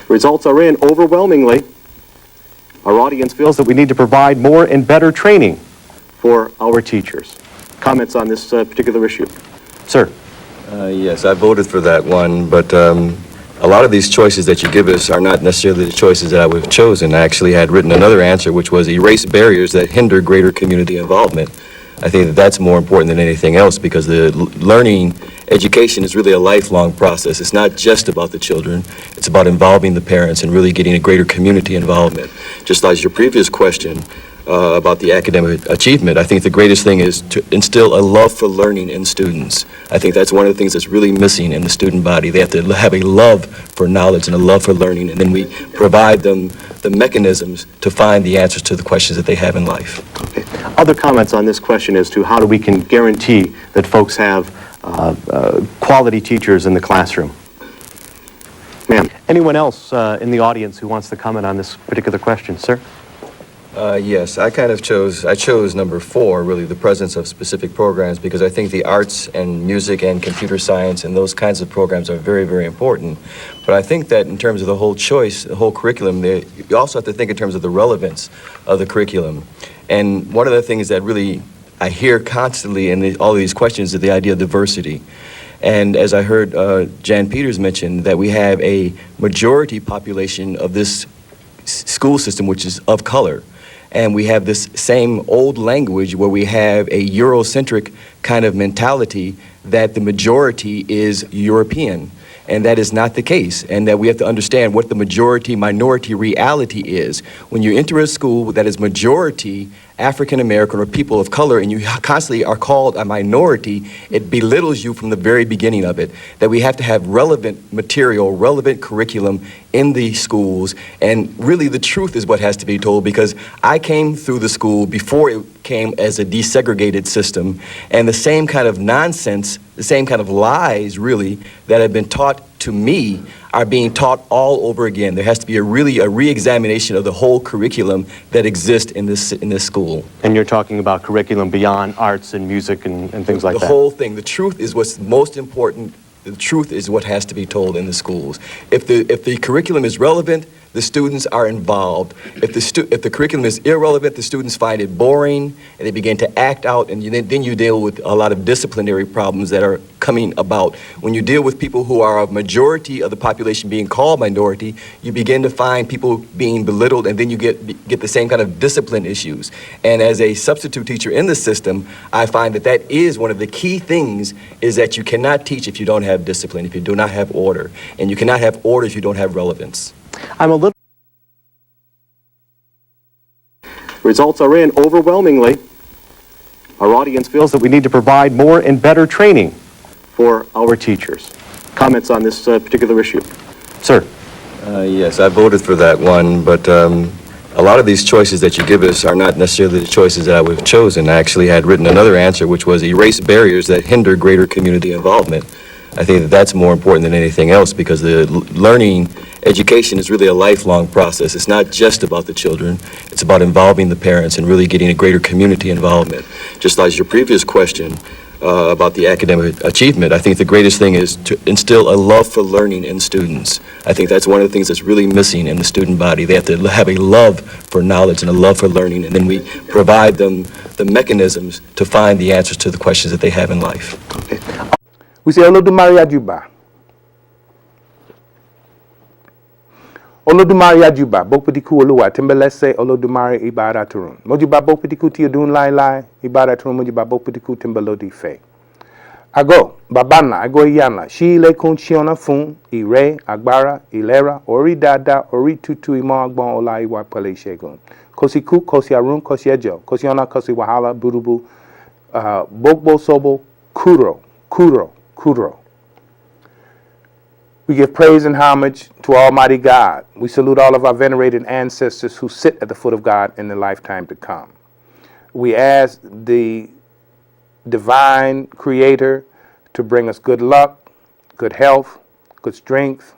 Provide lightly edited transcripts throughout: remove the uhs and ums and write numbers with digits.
Results are in overwhelmingly. Our audience feels that we need to provide more and better training for our teachers. Comments on this particular issue? Sir. Yes, I voted for that one, but a lot of these choices that you give us are not necessarily the choices that I would have chosen. I actually had written another answer, which was erase barriers that hinder greater community involvement. I think that that's more important than anything else, because the learning education is really a lifelong process. It's not just about the children. It's about involving the parents and really getting a greater community involvement. Just like your previous question about the academic achievement, I think the greatest thing is to instill a love for learning in students. I think that's one of the things that's really missing in the student body. They have to have a love for knowledge and a love for learning, and then we provide them the mechanisms to find the answers to the questions that they have in life. Okay. Other comments on this question as to how we can guarantee that folks have quality teachers in the classroom? Ma'am. Anyone else in the audience who wants to comment on this particular question? Sir? Yes, I chose number 4, really, the presence of specific programs, because I think the arts and music and computer science and those kinds of programs are very, very important. But I think that in terms of the whole choice, the whole curriculum, you also have to think in terms of the relevance of the curriculum. And one of the things that really I hear constantly in all of these questions is the idea of diversity. And as I heard Jan Peters mention, that we have a majority population of this school system which is of color. And we have this same old language where we have a Eurocentric kind of mentality that the majority is European. And that is not the case, and that we have to understand what the majority-minority reality is. When you enter a school that is majority African-American or people of color, and you constantly are called a minority, it belittles you from the very beginning of it. That we have to have relevant material, relevant curriculum in the schools, and really the truth is what has to be told, because I came through the school before it came as a desegregated system, and the same kind of nonsense, the same kind of lies, really, that have been taught to me are being taught all over again. There has to be a re-examination of the whole curriculum that exists in this school. And you're talking about curriculum beyond arts and music and things like that? The whole thing. The truth is what's most important. The truth is what has to be told in the schools. If the curriculum is relevant, the students are involved. If the curriculum is irrelevant, the students find it boring, and they begin to act out, and then you deal with a lot of disciplinary problems that are coming about. When you deal with people who are a majority of the population being called minority, you begin to find people being belittled, and then you get the same kind of discipline issues. And as a substitute teacher in the system, I find that is one of the key things, is that you cannot teach if you don't have discipline, if you do not have order, and you cannot have order if you don't have relevance. I'm a little... Results are in overwhelmingly. Our audience feels that we need to provide more and better training for our teachers. Comments on this particular issue? Sir? Yes, I voted for that one, but a lot of these choices that you give us are not necessarily the choices that I would have chosen. I actually had written another answer, which was erase barriers that hinder greater community involvement. I think that that's more important than anything else, because the learning education is really a lifelong process. It's not just about the children. It's about involving the parents and really getting a greater community involvement. Just like your previous question about the academic achievement, I think the greatest thing is to instill a love for learning in students. I think that's one of the things that's really missing in the student body. They have to have a love for knowledge and a love for learning, and then we provide them the mechanisms to find the answers to the questions that they have in life. Okay. We say Olodumare Ajuba. Olodumare Ajuba, Bokpitiku Oluwa, Timbelese Olodumare Ibada Turun. Mojiba Bokpitiku Tiodun Lai Lai, Ibada Turun, Mojiba Bokpitiku Timbelodi Fe. Ago, Babana, Ago Yana, Shi Le Kunchiona Fun, Ire, Agbara, Ilera, Ori Dada, Ori Tutu Imo Agbon Ola Iwa Pele Shegun. Kosi Ku, Kosi Arun, Kosi Ejo, Kosiona, Kosi Wahala, Burubu, Bokbo Sobo, Kuro. We give praise and homage to Almighty God. We salute all of our venerated ancestors who sit at the foot of God in the lifetime to come. We ask the divine creator to bring us good luck, good health, good strength,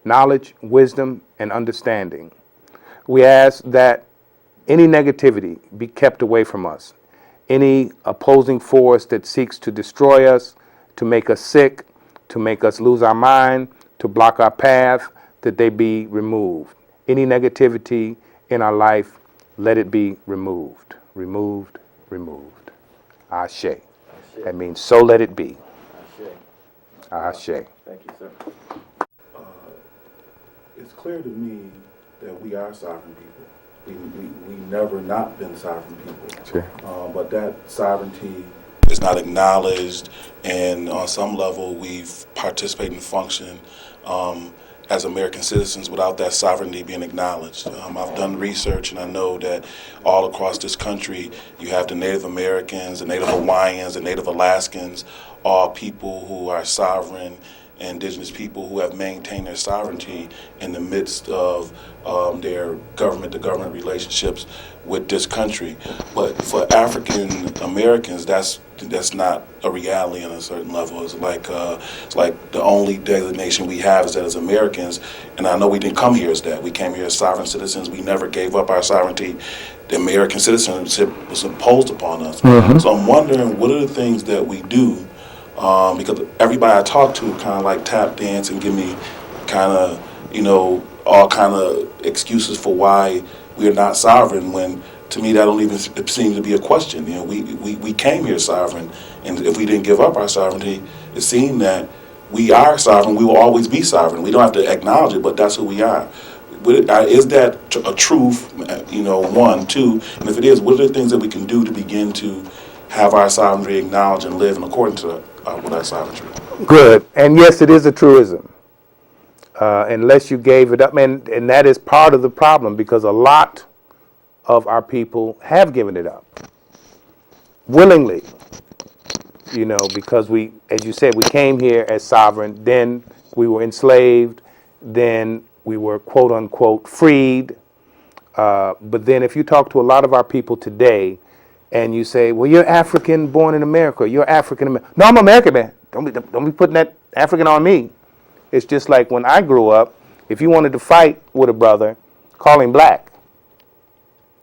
knowledge, wisdom, and understanding. We ask that any negativity be kept away from us. Any opposing force that seeks to destroy us, to make us sick, to make us lose our mind, to block our path, that they be removed. Any negativity in our life, let it be removed. Removed, removed. Ashe. That means so let it be. Ashe. Thank you, sir. It's clear to me that we are sovereign people. We never not been sovereign people. Sure. But that sovereignty is not acknowledged, and on some level we've participated and functioned as American citizens without that sovereignty being acknowledged. I've done research, and I know that all across this country you have the Native Americans, the Native Hawaiians, the Native Alaskans, all people who are sovereign, indigenous people who have maintained their sovereignty in the midst of their government-to-government relationships with this country. But for African Americans, that's not a reality on a certain level. It's like the only designation we have is that as Americans, and I know we didn't come here as that. We came here as sovereign citizens. We never gave up our sovereignty. The American citizenship was imposed upon us. So I'm wondering, what are the things that we do? Because everybody I talk to kind of like tap dance and give me kind of, all kind of excuses for why we are not sovereign, when to me that don't even seem to be a question. We came here sovereign, and if we didn't give up our sovereignty, it seemed that we are sovereign, we will always be sovereign. We don't have to acknowledge it, but that's who we are. Is that a truth, one, two, and if it is, what are the things that we can do to begin to have our sovereignty acknowledged and live in accordance to with our sovereignty? Good. And yes, it is a truism. Unless you gave it up. And that is part of the problem, because a lot of our people have given it up willingly, because we, as you said, we came here as sovereign, then we were enslaved, then we were quote unquote freed. But then if you talk to a lot of our people today, and you say, well, you're African born in America, you're African American. No, I'm American, man. Don't be putting that African on me. It's just like when I grew up, if you wanted to fight with a brother, call him black.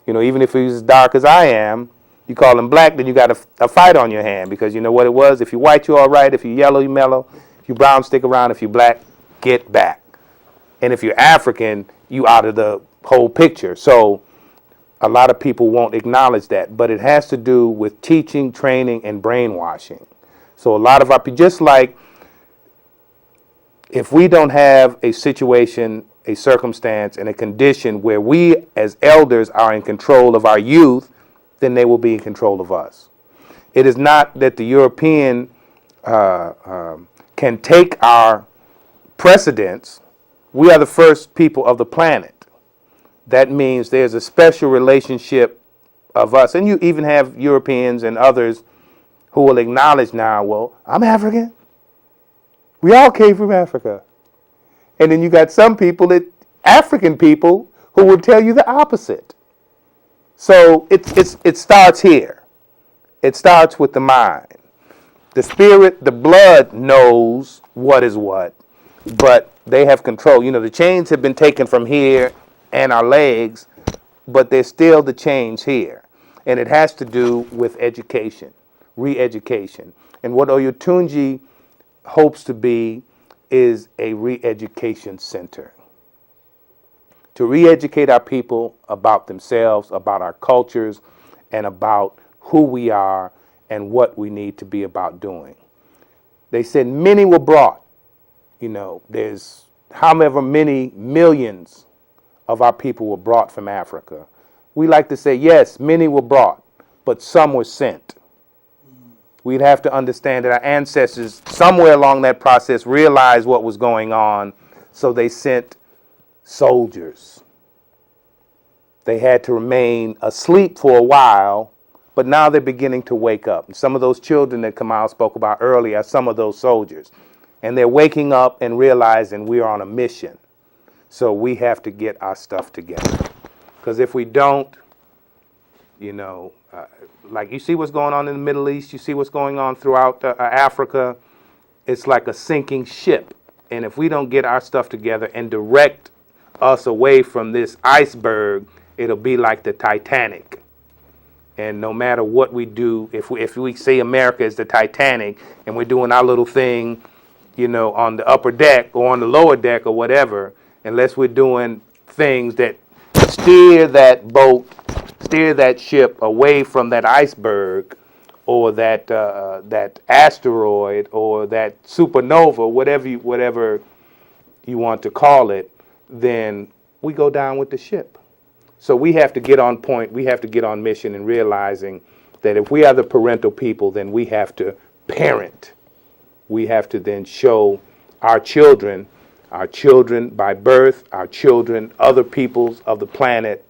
Even if he's as dark as I am, you call him black, then you got a fight on your hand, because you know what it was? If you're white, you're all right. If you're yellow, you're mellow. If you're brown, stick around. If you're black, get back. And if you're African, you out of the whole picture. So a lot of people won't acknowledge that, but it has to do with teaching, training, and brainwashing. So a lot of our, just like if we don't have a situation, a circumstance, and a condition where we as elders are in control of our youth, then they will be in control of us. It is not that the European can take our precedence. We are the first people of the planet. That means there's a special relationship of us. And you even have Europeans and others who will acknowledge now, well, I'm African. We all came from Africa. And then you got some people, African people, who will tell you the opposite. So it starts here. It starts with the mind. The spirit, the blood knows what is what, but they have control. The chains have been taken from here and our legs, but there's still the change here. And it has to do with education, re-education. And what Oyotunji hopes to be is a re-education center. To re-educate our people about themselves, about our cultures, and about who we are and what we need to be about doing. They said many were brought. There's however many millions of our people were brought from Africa. We like to say, yes, many were brought, but some were sent. We'd have to understand that our ancestors, somewhere along that process, realized what was going on, so they sent soldiers. They had to remain asleep for a while, but now they're beginning to wake up. And some of those children that Kamal spoke about earlier are some of those soldiers. And they're waking up and realizing we are on a mission. So we have to get our stuff together. Because if we don't, like you see what's going on in the Middle East, you see what's going on throughout Africa, it's like a sinking ship. And if we don't get our stuff together and direct us away from this iceberg, it'll be like the Titanic. And no matter what we do, if we say America is the Titanic and we're doing our little thing, on the upper deck or on the lower deck or whatever, unless we're doing things that steer that boat, steer that ship away from that iceberg or that asteroid or that supernova, whatever you want to call it, then we go down with the ship. So we have to get on point, we have to get on mission and realizing that if we are the parental people, then we have to parent. We have to then show our children by birth, our children, other peoples of the planet,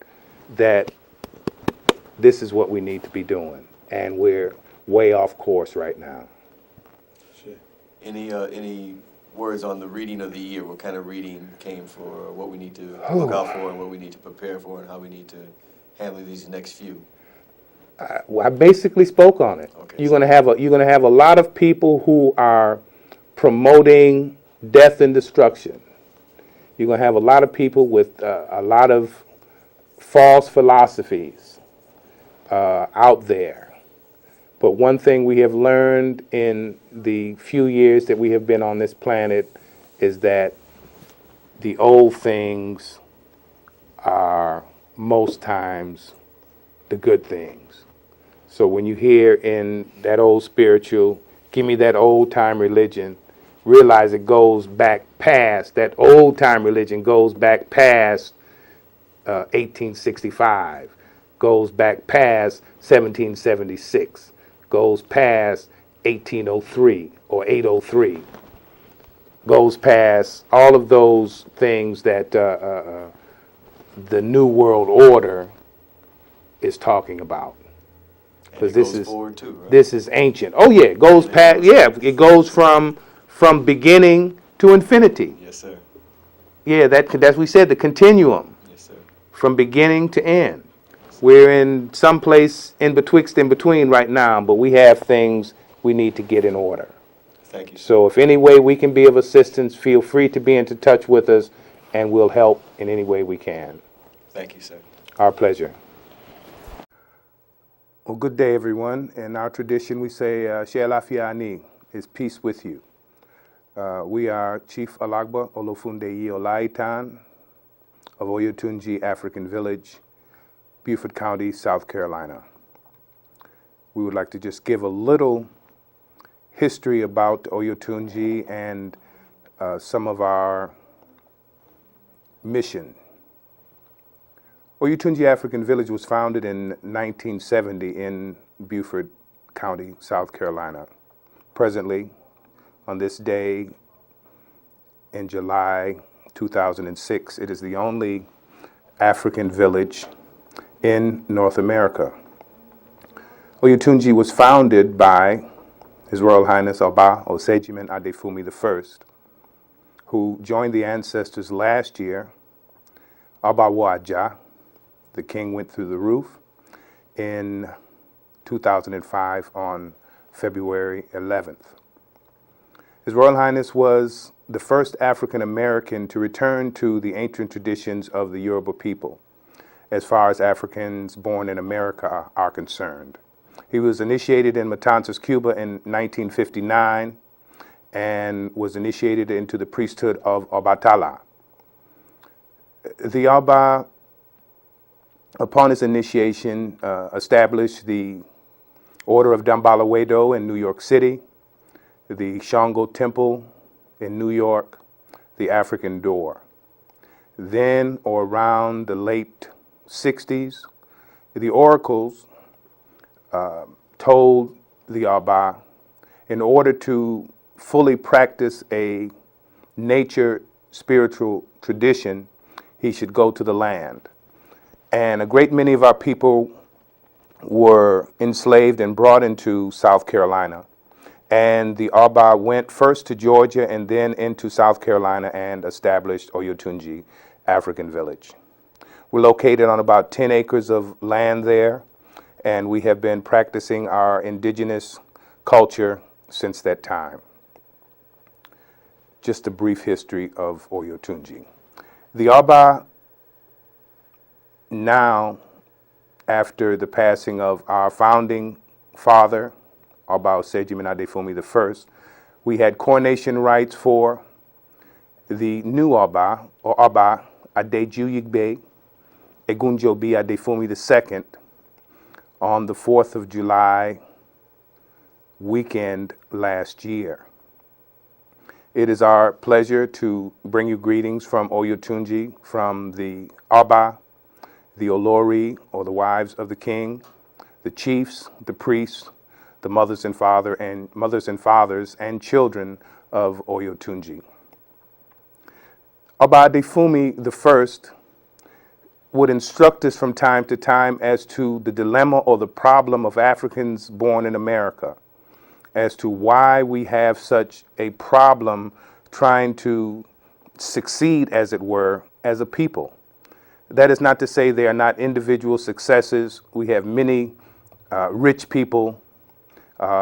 that this is what we need to be doing. And we're way off course right now. Any words on the reading of the year? What kind of reading came for what we need to look out for and what we need to prepare for and how we need to handle these next few? Well, I basically spoke on it. Okay, you're gonna have a lot of people who are promoting death and destruction. You're gonna have a lot of people with a lot of false philosophies out there. But one thing we have learned in the few years that we have been on this planet is that the old things are most times the good things. So when you hear in that old spiritual, give me that old time religion, realize it goes back past, that old time religion goes back past 1865, goes back past 1776, goes past 1803 or 803, goes past all of those things that the New World Order is talking about. Because this is ancient. Oh yeah, it goes past. Yeah, it goes from beginning to infinity. Yes, sir. Yeah, that's we said the continuum. Yes, sir. From beginning to end. We're in some place in between right now, but we have things we need to get in order. Thank you, sir. So if any way we can be of assistance, feel free to be in touch with us, and we'll help in any way we can. Thank you, sir. Our pleasure. Well, good day, everyone. In our tradition, we say, Shea Lafiani, is peace with you. We are Chief Alagba Olofunde Olaitan of Oyotunji African Village, Beaufort County, South Carolina. We would like to just give a little history about Oyotunji and some of our mission. Oyotunji African Village was founded in 1970 in Beaufort County, South Carolina. Presently, on this day in July 2006, it is the only African village in North America. Oyotunji was founded by His Royal Highness Oba Osejimen Adefumi I, who joined the ancestors last year. Oba Waja, the king went through the roof in 2005 on February 11th. His Royal Highness was the first African American to return to the ancient traditions of the Yoruba people, as far as Africans born in America are concerned. He was initiated in Matanzas, Cuba in 1959 and was initiated into the priesthood of Obatala. The Oba, upon his initiation, established the Order of Dambalawedo in New York City, the Shango Temple in New York, the African Door. Then, or around the late 60s, the oracles told the Oba, in order to fully practice a nature spiritual tradition, he should go to the land. And a great many of our people were enslaved and brought into South Carolina. And the Oba went first to Georgia and then into South Carolina and established Oyotunji African Village. We're located on about 10 acres of land there, and we have been practicing our indigenous culture since that time. Just a brief history of Oyotunji. The Oba now, after the passing of our founding father, Oba Osejimen Adefumi I, we had coronation rites for the new Oba, or Oba Adejuyigbe Egunjobi Adefumi II, on the 4th of July weekend last year. It is our pleasure to bring you greetings from Oyotunji, from the Oba, the Olori, or the wives of the king, the chiefs, the priests, the mothers and fathers and children of Oyotunji. Oba Adefumi I would instruct us from time to time as to the dilemma or the problem of Africans born in America, as to why we have such a problem trying to succeed, as it were, as a people. That is not to say they are not individual successes. We have many rich people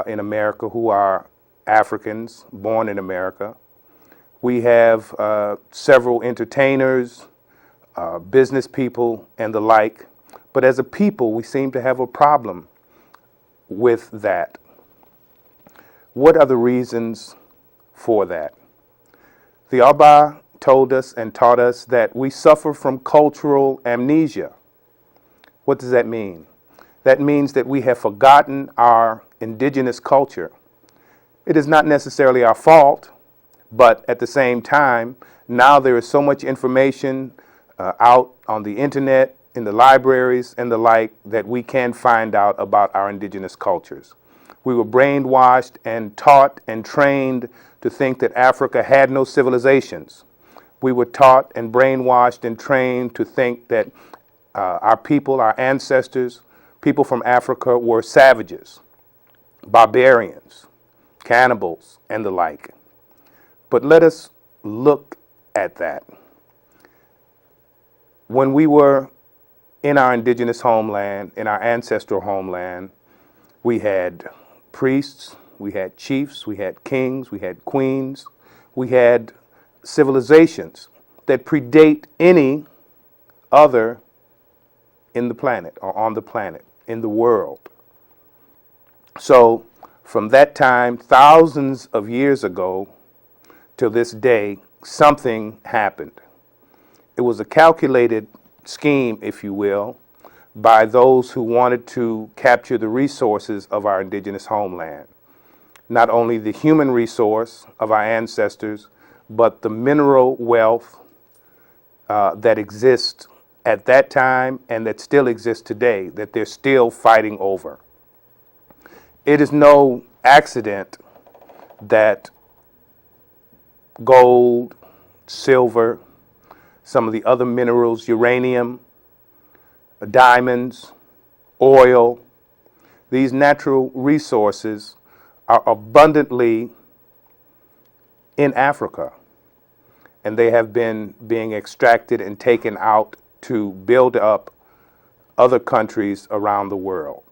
in America who are Africans born in America. We have several entertainers, business people, and the like. But as a people, we seem to have a problem with that. What are the reasons for that? The Oba told us and taught us that we suffer from cultural amnesia. What does that mean? That means that we have forgotten our indigenous culture. It is not necessarily our fault, but at the same time, now there is so much information out on the internet, in the libraries and the like, that we can find out about our indigenous cultures. We were brainwashed and taught and trained to think that Africa had no civilizations. We were taught and brainwashed and trained to think that our people, our ancestors, people from Africa were savages, barbarians, cannibals, and the like. But let us look at that. When we were in our indigenous homeland, in our ancestral homeland, we had priests, we had chiefs, we had kings, we had queens, we had civilizations that predate any other in the planet or on the planet, in the world. So from that time, thousands of years ago till this day, something happened. It was a calculated scheme, if you will, by those who wanted to capture the resources of our indigenous homeland. Not only the human resource of our ancestors, but the mineral wealth that exists at that time and that still exists today, that they're still fighting over. It is no accident that gold, silver, some of the other minerals, uranium, diamonds, oil, these natural resources are abundantly in Africa, and they have been being extracted and taken out to build up other countries around the world.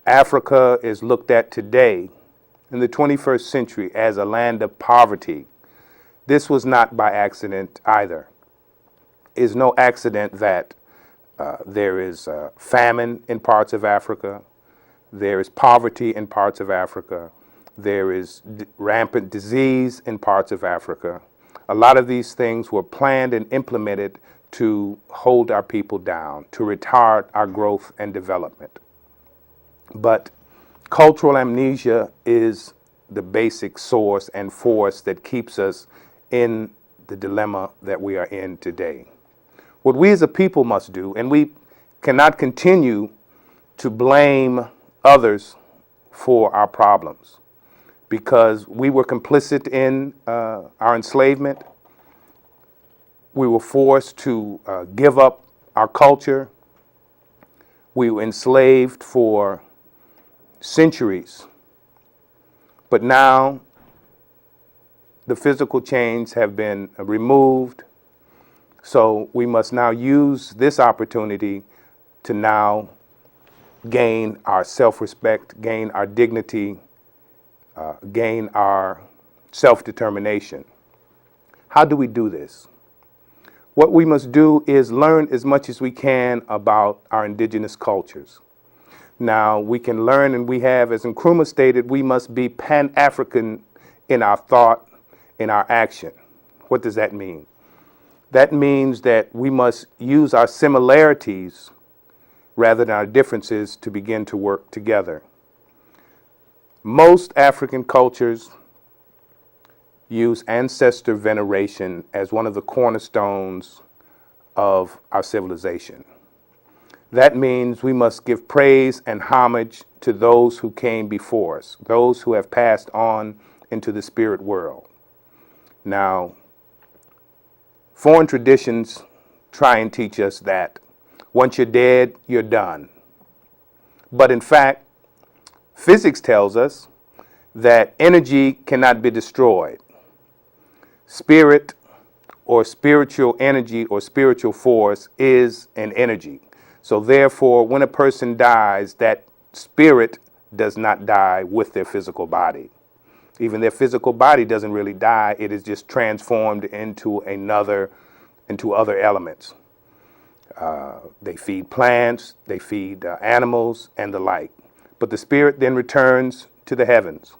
Africa is looked at today in the 21st century as a land of poverty. This was not by accident either. It is no accident that there is famine in parts of Africa, there is poverty in parts of Africa, there is rampant disease in parts of Africa. A lot of these things were planned and implemented to hold our people down, to retard our growth and development. But cultural amnesia is the basic source and force that keeps us in the dilemma that we are in today. What we as a people must do, and we cannot continue to blame others for our problems, because we were complicit in our enslavement. We were forced to give up our culture. We were enslaved for centuries. But now the physical chains have been removed. So we must now use this opportunity to now gain our self-respect, gain our dignity, gain our self-determination. How do we do this? What we must do is learn as much as we can about our indigenous cultures. Now, we can learn, and we have, as Nkrumah stated, we must be Pan-African in our thought, in our action. What does that mean? That means that we must use our similarities rather than our differences to begin to work together. Most African cultures use ancestor veneration as one of the cornerstones of our civilization. That means we must give praise and homage to those who came before us, those who have passed on into the spirit world. Now, foreign traditions try and teach us that once you're dead, you're done. But in fact, physics tells us that energy cannot be destroyed. Spirit or spiritual energy or spiritual force is an energy. So therefore, when a person dies, that spirit does not die with their physical body. Even their physical body doesn't really die. It is just transformed into other elements. They feed plants, they feed animals, and the like. But the spirit then returns to the heavens.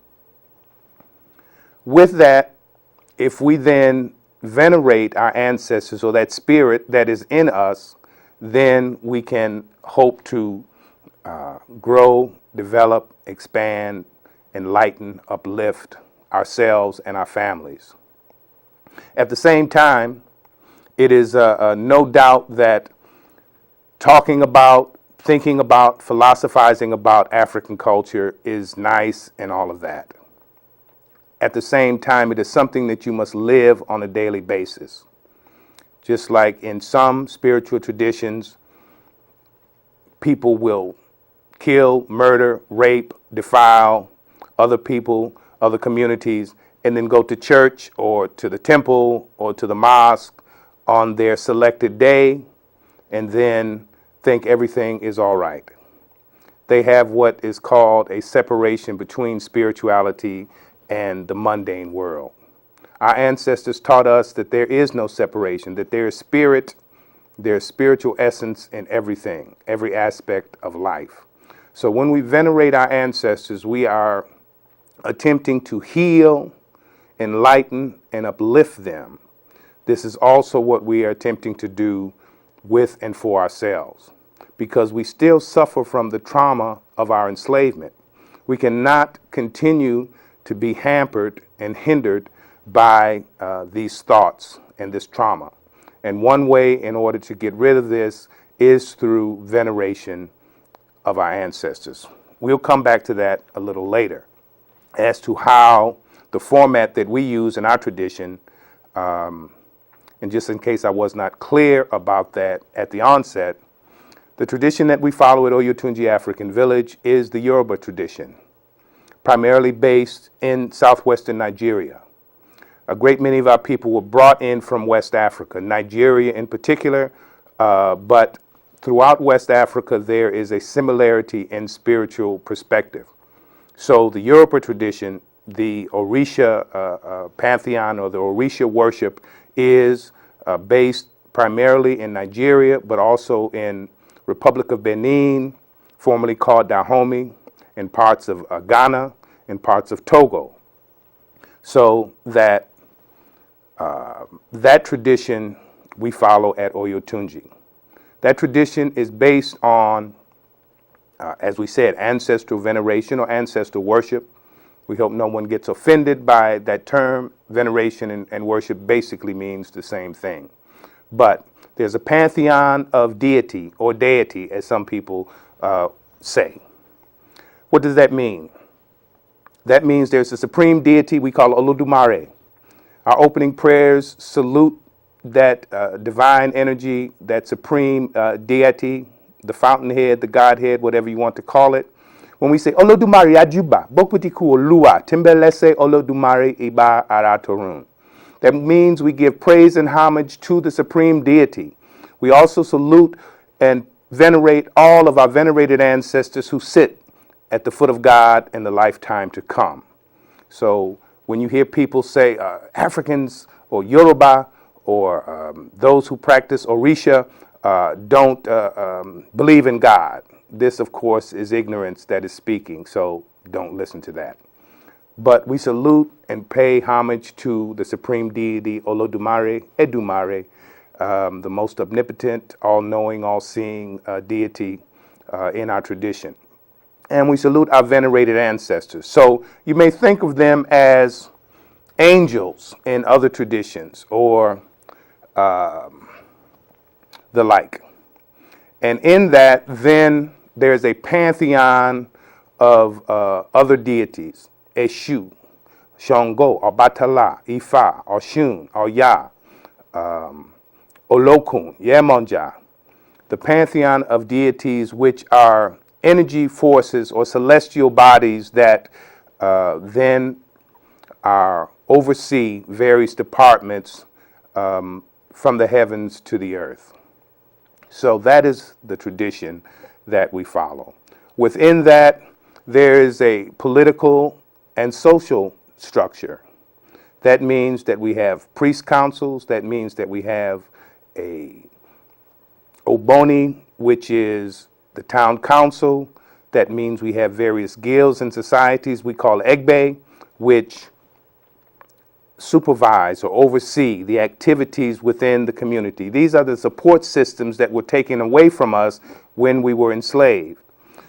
With that, if we then venerate our ancestors or that spirit that is in us, then we can hope to grow, develop, expand, enlighten, uplift ourselves and our families. At the same time, it is no doubt that talking about, thinking about, philosophizing about African culture is nice and all of that. At the same time, it is something that you must live on a daily basis. Just like in some spiritual traditions, people will kill, murder, rape, defile other people, other communities, and then go to church or to the temple or to the mosque on their selected day and then think everything is all right. They have what is called a separation between spirituality and the mundane world. Our ancestors taught us that there is no separation, that there is spirit, there is spiritual essence in everything, every aspect of life. So when we venerate our ancestors, we are attempting to heal, enlighten, and uplift them. This is also what we are attempting to do with and for ourselves, because we still suffer from the trauma of our enslavement. We cannot continue to be hampered and hindered by these thoughts and this trauma. And one way in order to get rid of this is through veneration of our ancestors. We'll come back to that a little later as to how the format that we use in our tradition, and just in case I was not clear about that at the onset, the tradition that we follow at Oyotunji African Village is the Yoruba tradition, primarily based in southwestern Nigeria. A great many of our people were brought in from West Africa, Nigeria in particular, but throughout West Africa there is a similarity in spiritual perspective. So the Yoruba tradition, the Orisha pantheon or the Orisha worship is based primarily in Nigeria, but also in Republic of Benin, formerly called Dahomey, in parts of Ghana, in parts of Togo. So that tradition we follow at Oyotunji. That tradition is based on, as we said, ancestral veneration or ancestral worship. We hope no one gets offended by that term. Veneration and worship basically means the same thing. But there's a pantheon of deity, or deity, as some people say. What does that mean? That means there's a supreme deity we call Olodumare. Our opening prayers salute that divine energy, that supreme deity, the fountainhead, the Godhead, whatever you want to call it. When we say Olodumare Ajuba, Bokutiku Olua, Timbelese Olodumare Iba Aratorun. That means we give praise and homage to the supreme deity. We also salute and venerate all of our venerated ancestors who sit at the foot of God in the lifetime to come. So when you hear people say Africans or Yoruba or those who practice Orisha don't believe in God, this, of course, is ignorance that is speaking, so don't listen to that. But we salute and pay homage to the supreme deity, Olodumare, Edumare, the most omnipotent, all-knowing, all-seeing deity in our tradition. And we salute our venerated ancestors. So you may think of them as angels in other traditions or the like. And in that, then there's a pantheon of other deities, Eshu, Shango, Obatala, Ifa, Oshun, Oya, Olokun, Yemonja, the pantheon of deities which are energy forces or celestial bodies that then oversee various departments from the heavens to the earth. So that is the tradition that we follow. Within that, there is a political and social structure. That means that we have priest councils. That means that we have a Oboni, which is the town council. That means we have various guilds and societies we call Egbe, which supervise or oversee the activities within the community. These are the support systems that were taken away from us when we were enslaved.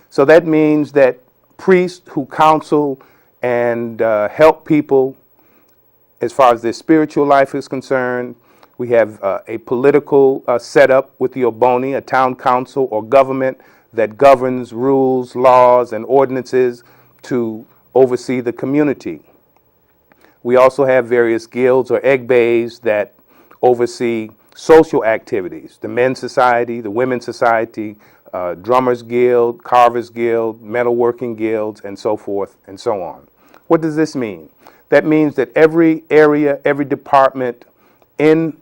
So that means that priests who counsel and help people as far as their spiritual life is concerned. We have a political setup with the Oboni, a town council or government that governs rules, laws, and ordinances to oversee the community. We also have various guilds or egbeis that oversee social activities, the men's society, the women's society, drummers guild, carvers guild, metalworking guilds, and so forth and so on. What does this mean? That means that every area, every department in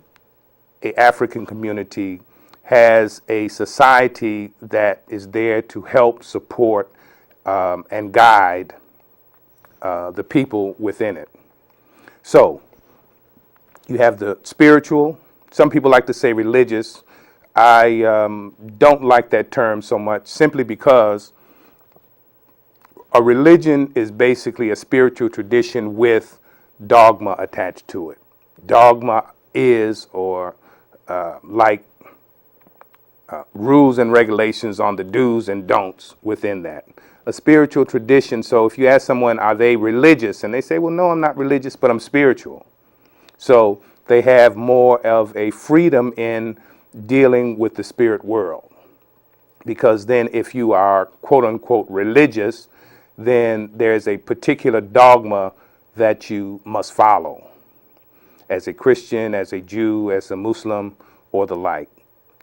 an African community has a society that is there to help support and guide the people within it. So you have the spiritual. Some people like to say religious. I don't like that term so much simply because a religion is basically a spiritual tradition with dogma attached to it. Dogma is like rules and regulations on the do's and don'ts within that. A spiritual tradition, so if you ask someone, are they religious? And they say, well, no, I'm not religious, but I'm spiritual. So they have more of a freedom in dealing with the spirit world. Because then if you are, quote unquote, religious, then there's a particular dogma that you must follow as a Christian, as a Jew, as a Muslim, or the like.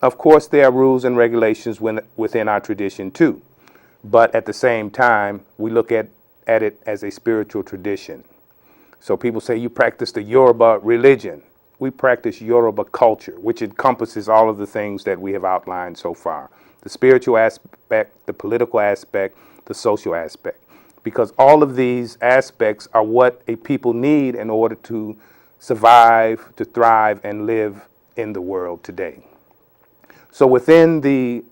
Of course, there are rules and regulations within our tradition too. But at the same time, we look at it as a spiritual tradition. So people say you practice the Yoruba religion. We practice Yoruba culture, which encompasses all of the things that we have outlined so far. The spiritual aspect, the political aspect, the social aspect. Because all of these aspects are what a people need in order to survive, to thrive, and live in the world today. So within the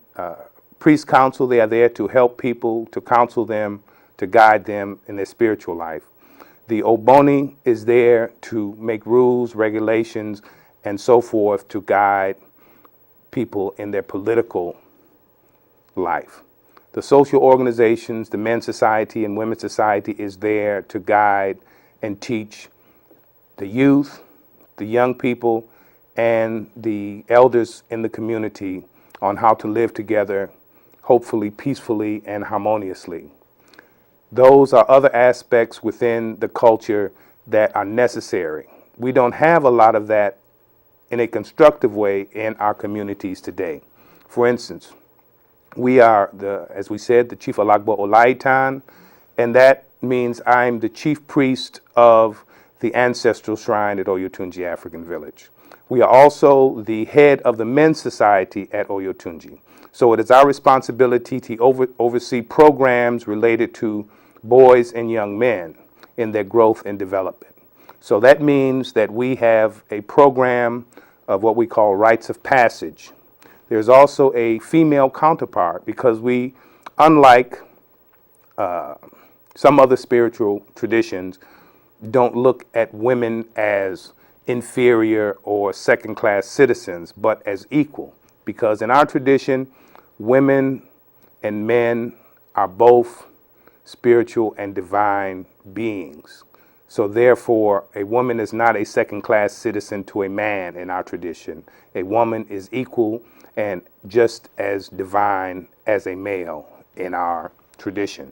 priest council, they are there to help people, to counsel them, to guide them in their spiritual life. The Oboni is there to make rules, regulations, and so forth to guide people in their political life. The social organizations, the men's society and women's society is there to guide and teach the youth, the young people, and the elders in the community on how to live together, hopefully peacefully and harmoniously. Those are other aspects within the culture that are necessary. We don't have a lot of that in a constructive way in our communities today. For instance, we are, as we said, the Chief Alagba Olaitan, and that means I'm the chief priest of the ancestral shrine at Oyotunji African Village. We are also the head of the men's society at Oyotunji. So it is our responsibility to oversee programs related to boys and young men in their growth and development. So that means that we have a program of what we call rites of passage. There's also a female counterpart because we, unlike Some other spiritual traditions don't look at women as inferior or second-class citizens, but as equal. Because in our tradition, women and men are both spiritual and divine beings. So therefore, a woman is not a second-class citizen to a man in our tradition. A woman is equal and just as divine as a male in our tradition.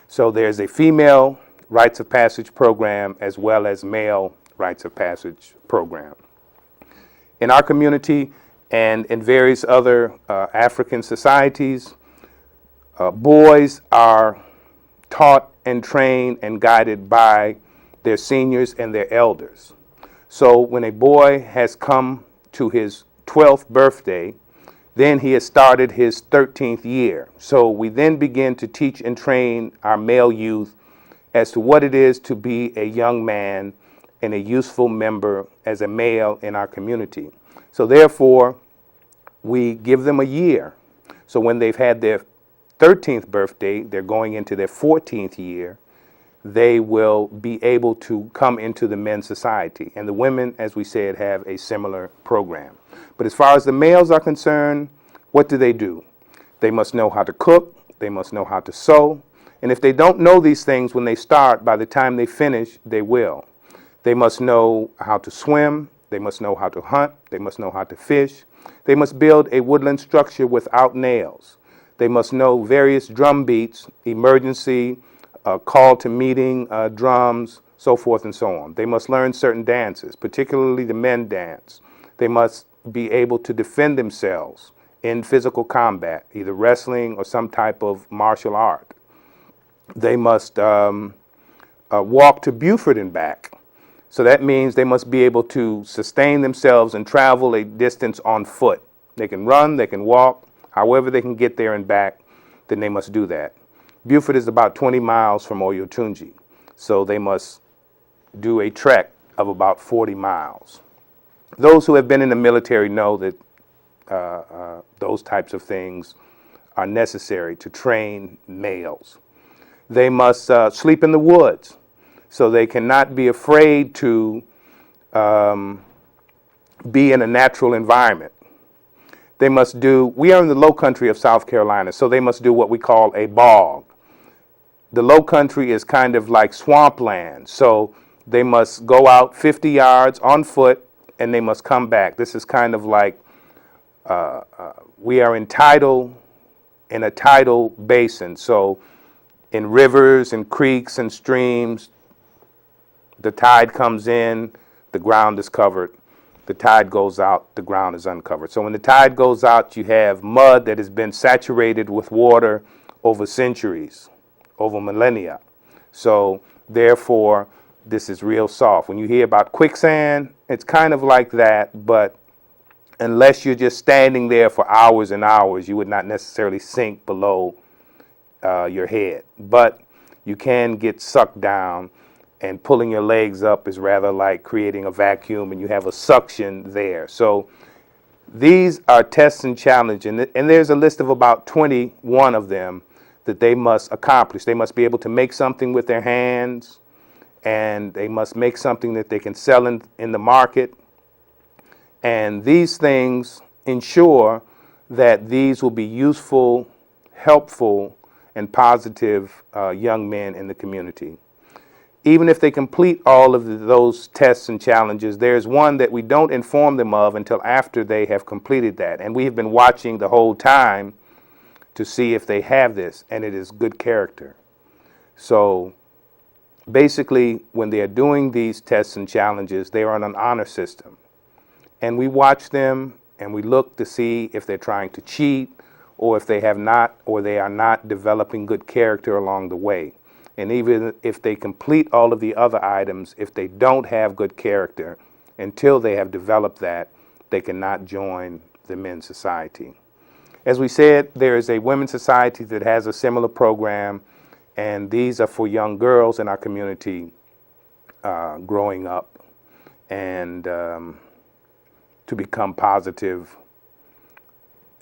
So there's a female rites of passage program as well as male rites of passage program. In our community and in various other African societies, boys are taught and trained and guided by their seniors and their elders. So when a boy has come to his 12th birthday, then he has started his 13th year. So we then begin to teach and train our male youth as to what it is to be a young man and a useful member as a male in our community. So therefore, we give them a year. So when they've had their 13th birthday, they're going into their 14th year, they will be able to come into the men's society. And the women, as we said, have a similar program. But as far as the males are concerned, what do? They must know how to cook, they must know how to sew, and if they don't know these things when they start, by the time they finish, they will. They must know how to swim, they must know how to hunt, they must know how to fish, they must build a woodland structure without nails. They must know various drum beats, emergency, call to meeting, drums, so forth and so on. They must learn certain dances, particularly the men dance. They must be able to defend themselves in physical combat, either wrestling or some type of martial art. They must walk to Beaufort and back. So that means they must be able to sustain themselves and travel a distance on foot. They can run, they can walk, however they can get there and back, then they must do that. Beaufort is about 20 miles from Oyotunji, so they must do a trek of about 40 miles. Those who have been in the military know that those types of things are necessary to train males. They must sleep in the woods, so they cannot be afraid to be in a natural environment. They must we are in the low country of South Carolina, so they must do what we call a bog. The low country is kind of like swampland, so they must go out 50 yards on foot and they must come back. This is kind of like we are in a tidal basin, so in rivers and creeks and streams, the tide comes in, the ground is covered. The tide goes out, the ground is uncovered. So when the tide goes out, you have mud that has been saturated with water over centuries, over millennia. So therefore, this is real soft. When you hear about quicksand, it's kind of like that, but unless you're just standing there for hours and hours, you would not necessarily sink below your head. But you can get sucked down, and pulling your legs up is rather like creating a vacuum, and you have a suction there. So these are tests and challenges, and there's a list of about 21 of them that they must accomplish. They must be able to make something with their hands, and they must make something that they can sell in the market. And these things ensure that these will be useful, helpful, and positive young men in the community. Even if they complete all of those tests and challenges, there's one that we don't inform them of until after they have completed that. And we have been watching the whole time to see if they have this, and it is good character. So basically, when they are doing these tests and challenges, they are on an honor system. And we watch them and we look to see if they're trying to cheat, or if they have not, or they are not developing good character along the way. And even if they complete all of the other items, if they don't have good character, until they have developed that, they cannot join the men's society. As we said, there is a women's society that has a similar program, and these are for young girls in our community growing up and to become positive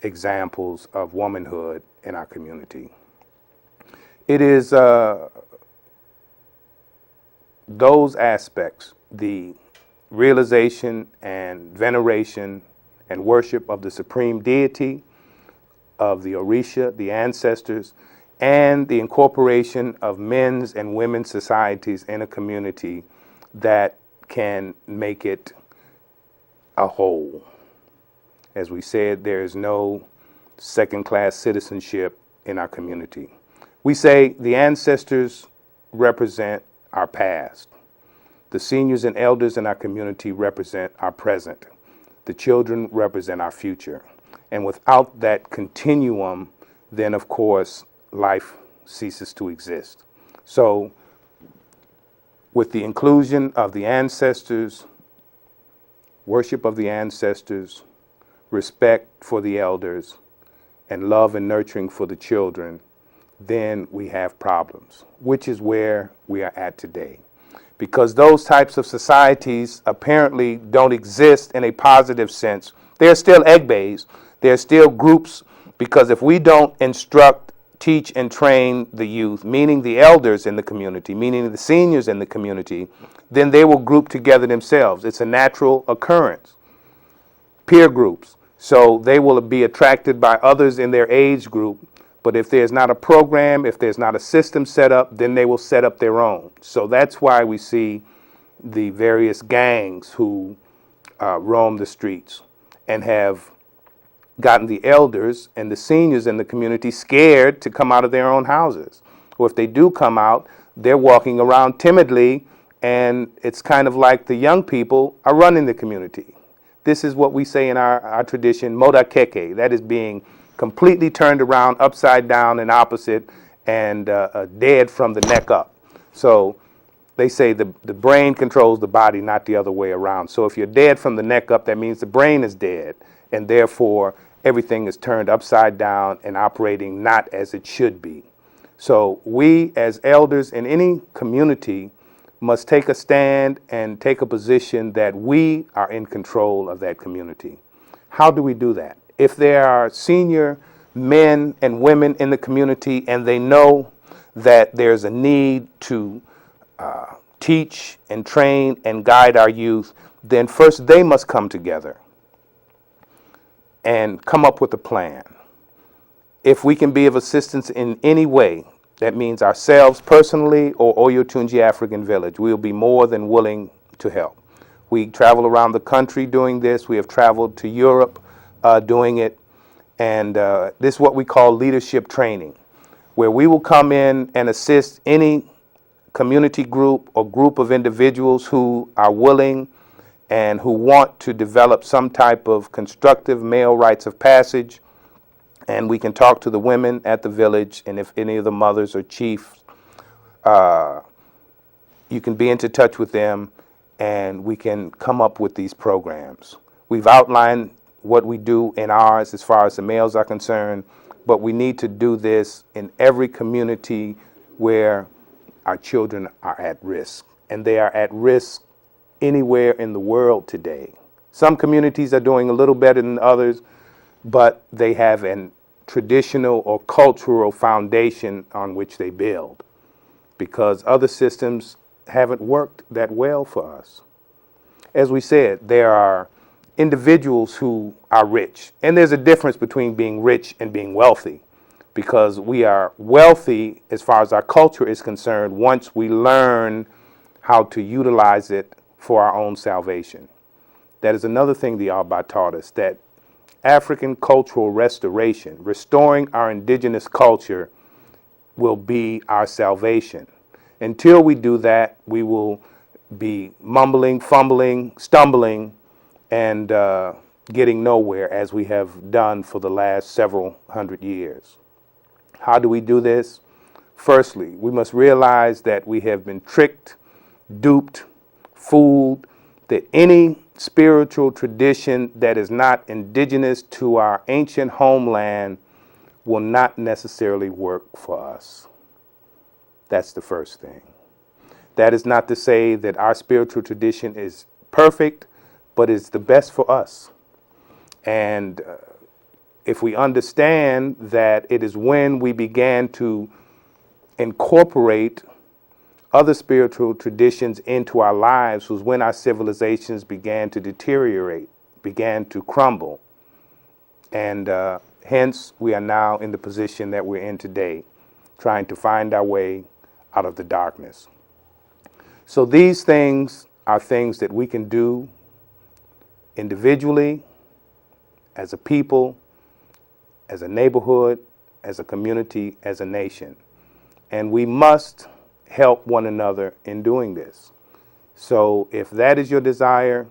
examples of womanhood in our community. It is those aspects, the realization and veneration and worship of the supreme deity, of the Orisha, the ancestors, and the incorporation of men's and women's societies in a community that can make it a whole. As we said, there is no second-class citizenship in our community. We say the ancestors represent our past. The seniors and elders in our community represent our present. The children represent our future. And without that continuum, then of course, life ceases to exist. So, with the inclusion of the ancestors, worship of the ancestors, respect for the elders, and love and nurturing for the children, then we have problems, which is where we are at today. Because those types of societies apparently don't exist in a positive sense. They're still egg bays. They're still groups, because if we don't instruct, teach, and train the youth, meaning the elders in the community, meaning the seniors in the community, then they will group together themselves. It's a natural occurrence. Peer groups. So they will be attracted by others in their age group. But if there's not a program, if there's not a system set up, then they will set up their own. So that's why we see the various gangs who roam the streets and have gotten the elders and the seniors in the community scared to come out of their own houses. Or if they do come out, they're walking around timidly, and it's kind of like the young people are running the community. This is what we say in our tradition, modakeke, that is being completely turned around, upside down and opposite, and dead from the neck up. So they say the brain controls the body, not the other way around. So if you're dead from the neck up, that means the brain is dead, and therefore everything is turned upside down and operating not as it should be. So we as elders in any community must take a stand and take a position that we are in control of that community. How do we do that? If there are senior men and women in the community and they know that there's a need to teach and train and guide our youth, then first they must come together and come up with a plan. If we can be of assistance in any way, that means ourselves personally or Oyotunji African Village, we'll be more than willing to help. We travel around the country doing this. We have traveled to Europe doing it. And this is what we call leadership training, where we will come in and assist any community group or group of individuals who are willing and who want to develop some type of constructive male rites of passage. And we can talk to the women at the village, and if any of the mothers or chiefs, you can be into touch with them, and we can come up with these programs. We've outlined what we do in ours as far as the males are concerned, but we need to do this in every community where our children are at risk, and they are at risk anywhere in the world today. Some communities are doing a little better than others, but they have an traditional or cultural foundation on which they build, because other systems haven't worked that well for us. As we said, there are individuals who are rich, and there's a difference between being rich and being wealthy, because we are wealthy as far as our culture is concerned once we learn how to utilize it for our own salvation. That is another thing the Alba taught us, that African cultural restoration, restoring our indigenous culture, will be our salvation. Until we do that, we will be mumbling, fumbling, stumbling, and getting nowhere, as we have done for the last several hundred years. How do we do this? Firstly, we must realize that we have been tricked, duped, fooled, that any spiritual tradition that is not indigenous to our ancient homeland will not necessarily work for us. That's the first thing. That is not to say that our spiritual tradition is perfect, but it's the best for us. And if we understand that it is when we began to incorporate other spiritual traditions into our lives was when our civilizations began to deteriorate, began to crumble. And hence, we are now in the position that we're in today, trying to find our way out of the darkness. So these things are things that we can do individually, as a people, as a neighborhood, as a community, as a nation. And we must help one another in doing this. So if that is your desire,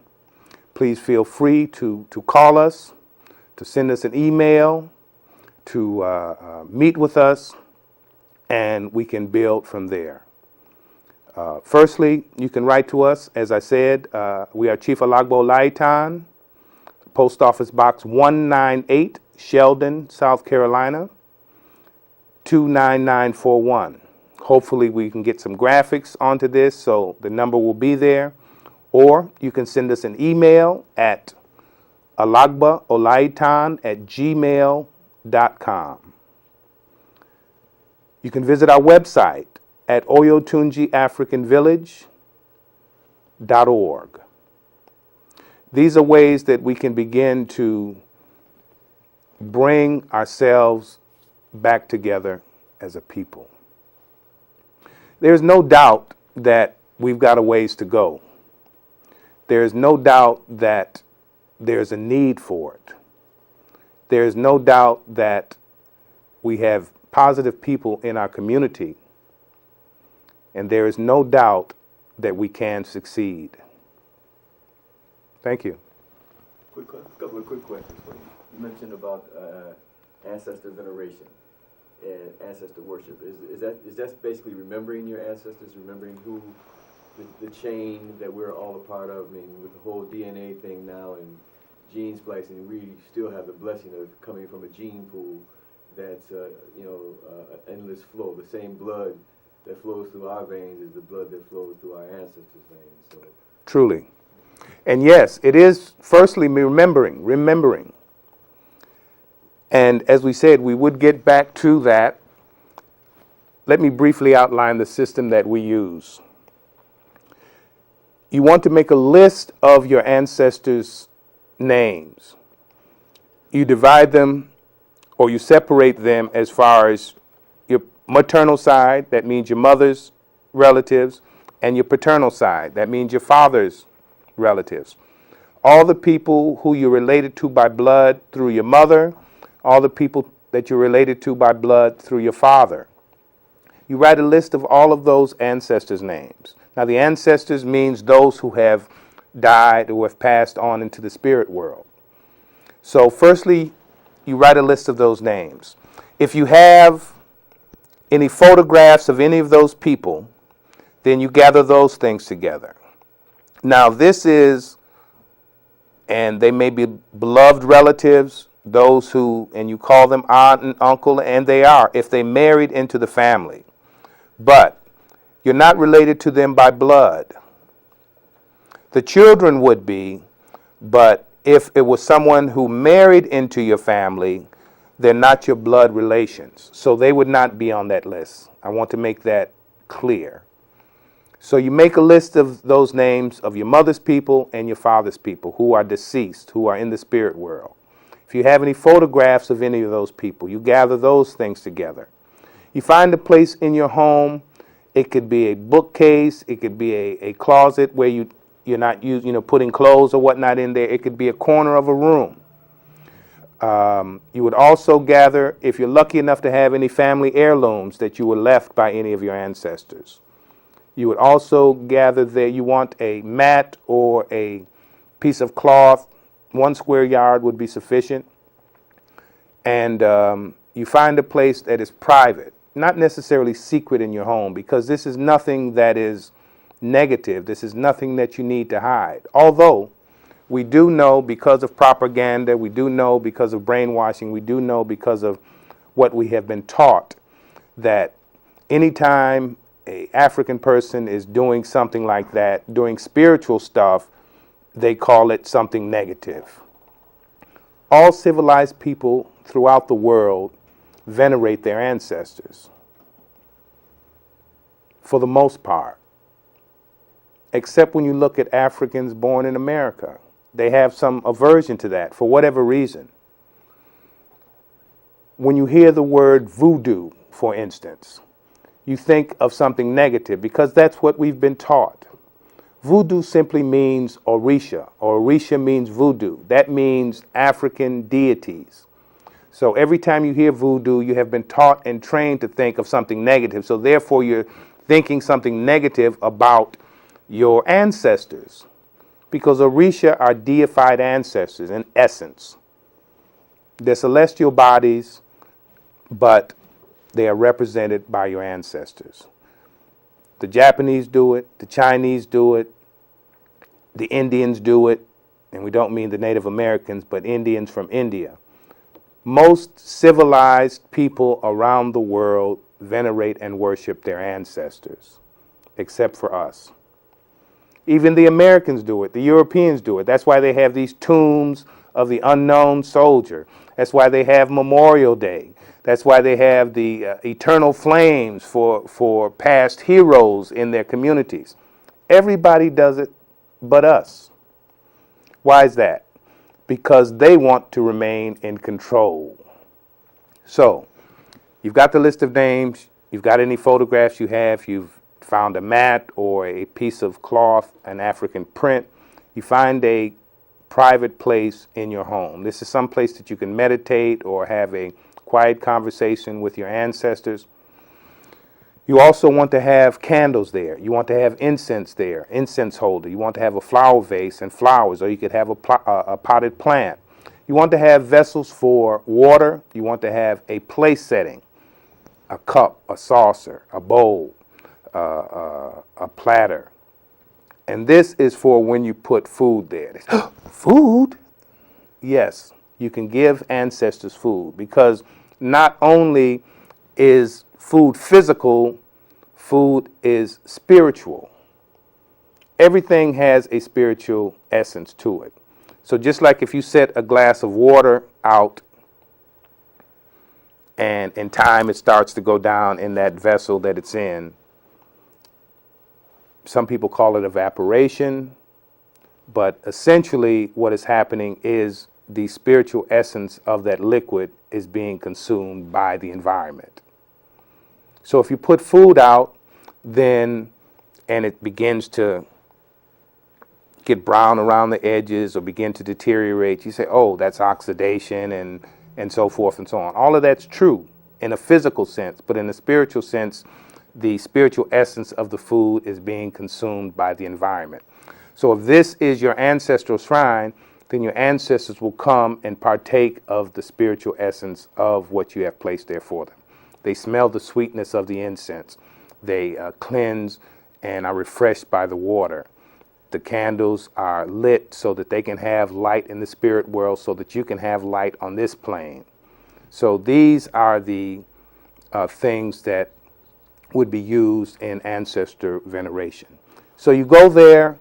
please feel free to call us, to send us an email, to meet with us, and we can build from there. Firstly, you can write to us. As I said, we are Chief Alagbo Olaitan, Post Office Box 198, Sheldon, South Carolina, 29941. Hopefully we can get some graphics onto this, so the number will be there. Or you can send us an email at alagbaolaitan@gmail.com. You can visit our website at oyotunjiafricanvillage.org. These are ways that we can begin to bring ourselves back together as a people. There's no doubt that we've got a ways to go. There's no doubt that there's a need for it. There's no doubt that we have positive people in our community, and there is no doubt that we can succeed. Thank you. Couple of quick questions for you. You mentioned about ancestor veneration and ancestor worship. Is that basically remembering your ancestors, remembering who the chain that we're all a part of? I mean, with the whole DNA thing now and gene splicing, we still have the blessing of coming from a gene pool that's an endless flow. The same blood that flows through our veins is the blood that flows through our ancestors' veins. So. Truly. And yes, it is firstly remembering. And as we said, we would get back to that. Let me briefly outline the system that we use. You want to make a list of your ancestors' names. You divide them or you separate them as far as your maternal side, that means your mother's relatives, and your paternal side, that means your father's relatives. All the people who you're related to by blood through your mother, all the people that you're related to by blood through your father. You write a list of all of those ancestors' names. Now, the ancestors means those who have died or have passed on into the spirit world. So firstly, you write a list of those names. If you have any photographs of any of those people, then you gather those things together. Now, this is, and they may be beloved relatives, those who, and you call them aunt and uncle, and they are, if they married into the family. But you're not related to them by blood. The children would be, but if it was someone who married into your family, they're not your blood relations. So they would not be on that list. I want to make that clear. So you make a list of those names of your mother's people and your father's people who are deceased, who are in the spirit world. If you have any photographs of any of those people, you gather those things together. You find a place in your home. It could be a bookcase. It could be a closet where you're not putting clothes or whatnot in there. It could be a corner of a room. You would also gather, if you're lucky enough to have any family heirlooms that you were left by any of your ancestors. You would also gather there, you want a mat or a piece of cloth. 1 square yard would be sufficient. And you find a place that is private, not necessarily secret in your home, because this is nothing that is negative. This is nothing that you need to hide. Although we do know, because of propaganda, we do know because of brainwashing, we do know because of what we have been taught, that anytime an African person is doing something like that, doing spiritual stuff, they call it something negative. All civilized people throughout the world venerate their ancestors. for the most part. Except when you look at Africans born in America. They have some aversion to that for whatever reason. When you hear the word voodoo, for instance, you think of something negative because that's what we've been taught. Voodoo simply means Orisha, or Orisha means voodoo. That means African deities. So every time you hear voodoo, you have been taught and trained to think of something negative. So therefore, you're thinking something negative about your ancestors, because Orisha are deified ancestors in essence. They're celestial bodies, but they are represented by your ancestors. The Japanese do it, the Chinese do it, the Indians do it, and we don't mean the Native Americans, but Indians from India. Most civilized people around the world venerate and worship their ancestors, except for us. Even the Americans do it, the Europeans do it. That's why they have these tombs of the unknown soldier. That's why they have Memorial Day. That's why they have the eternal flames for past heroes in their communities. Everybody does it but us. Why is that? Because they want to remain in control. So, you've got the list of names, you've got any photographs you have, you've found a mat or a piece of cloth, an African print, you find a private place in your home. This is some place that you can meditate or have a quiet conversation with your ancestors. You also want to have candles there. You want to have incense there, incense holder. You want to have a flower vase and flowers, or you could have a potted plant. You want to have vessels for water. You want to have a place setting, a cup, a saucer, a bowl, a platter. And this is for when you put food there. Food? Yes, you can give ancestors food, because not only is food physical, food is spiritual. Everything has a spiritual essence to it. So just like if you set a glass of water out and in time it starts to go down in that vessel that it's in, some people call it evaporation, but essentially what is happening is the spiritual essence of that liquid is being consumed by the environment. So if you put food out, then, and it begins to get brown around the edges or begin to deteriorate, you say, oh, that's oxidation and so forth and so on. All of that's true in a physical sense, but in a spiritual sense, the spiritual essence of the food is being consumed by the environment. So if this is your ancestral shrine, then your ancestors will come and partake of the spiritual essence of what you have placed there for them. They smell the sweetness of the incense. They cleanse and are refreshed by the water. The candles are lit so that they can have light in the spirit world, so that you can have light on this plane. So these are the things that would be used in ancestor veneration. So you go there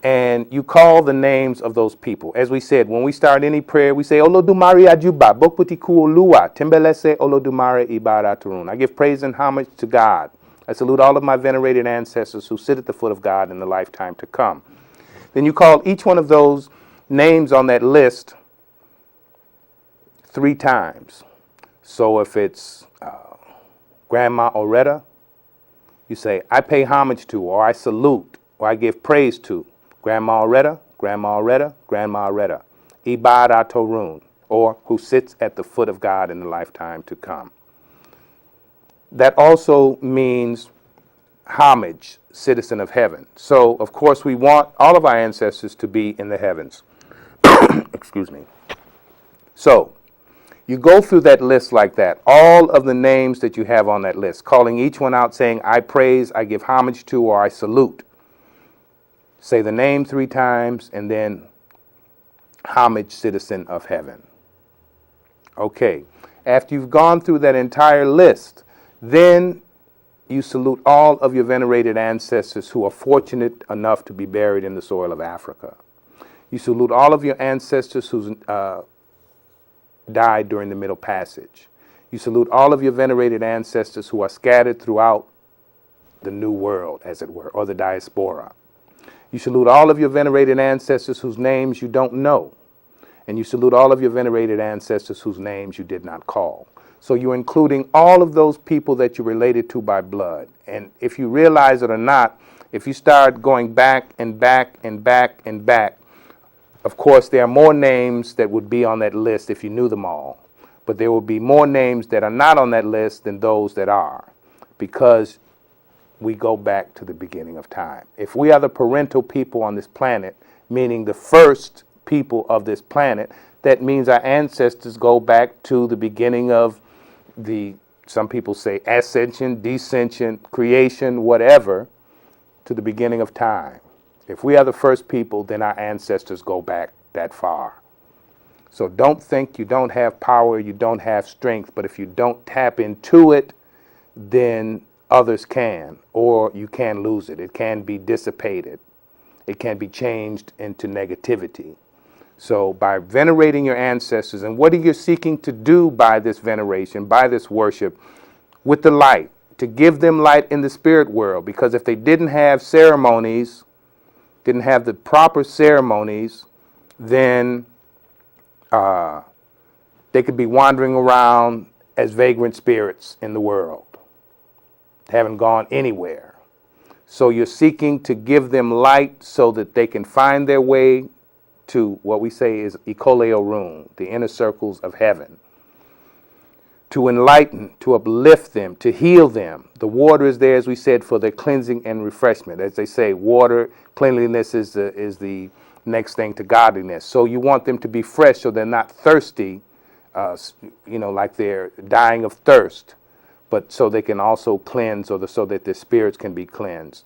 and you call the names of those people. As we said, when we start any prayer, we say, Olodumare Ajuba, Bokputiku Oluwa, Tembelese Olodumare Ibara Turun. I give praise and homage to God. I salute all of my venerated ancestors who sit at the foot of God in the lifetime to come. Then you call each one of those names on that list 3 times. So if it's Grandma Oretta, you say, I pay homage to, or I salute, or I give praise to Grandma Oretta, Grandma Oretta, Grandma Oretta, Ibara Torun, or who sits at the foot of God in the lifetime to come. That also means homage, citizen of heaven. So, of course, we want all of our ancestors to be in the heavens. Excuse me. So, you go through that list like that, all of the names that you have on that list, calling each one out, saying, I praise, I give homage to, or I salute. Say the name 3 times, and then homage, citizen of heaven. Okay, after you've gone through that entire list, then you salute all of your venerated ancestors who are fortunate enough to be buried in the soil of Africa. You salute all of your ancestors who died during the Middle Passage. You salute all of your venerated ancestors who are scattered throughout the New World, as it were, or the diaspora. You salute all of your venerated ancestors whose names you don't know. And you salute all of your venerated ancestors whose names you did not call. So you're including all of those people that you're related to by blood. And if you realize it or not, if you start going back and back and back and back, of course, there are more names that would be on that list if you knew them all. But there will be more names that are not on that list than those that are, because we go back to the beginning of time. If we are the parental people on this planet, meaning the first people of this planet, that means our ancestors go back to the beginning of some people say ascension, descension, creation, whatever, to the beginning of time. If we are the first people, then our ancestors go back that far. So don't think you don't have power, you don't have strength, but if you don't tap into it, then others can, or you can lose it. It can be dissipated. It can be changed into negativity. So by venerating your ancestors, and what are you seeking to do by this veneration, by this worship, with the light, to give them light in the spirit world? Because if they didn't have ceremonies, didn't have the proper ceremonies, then they could be wandering around as vagrant spirits in the world, haven't gone anywhere. So you're seeking to give them light so that they can find their way to what we say is Ikoleo Room, the inner circles of heaven, to enlighten, to uplift them, to heal them. The water is there, as we said, for their cleansing and refreshment. As they say, water, cleanliness is the next thing to godliness. So you want them to be fresh so they're not thirsty, like they're dying of thirst, but so they can also cleanse, so that their spirits can be cleansed.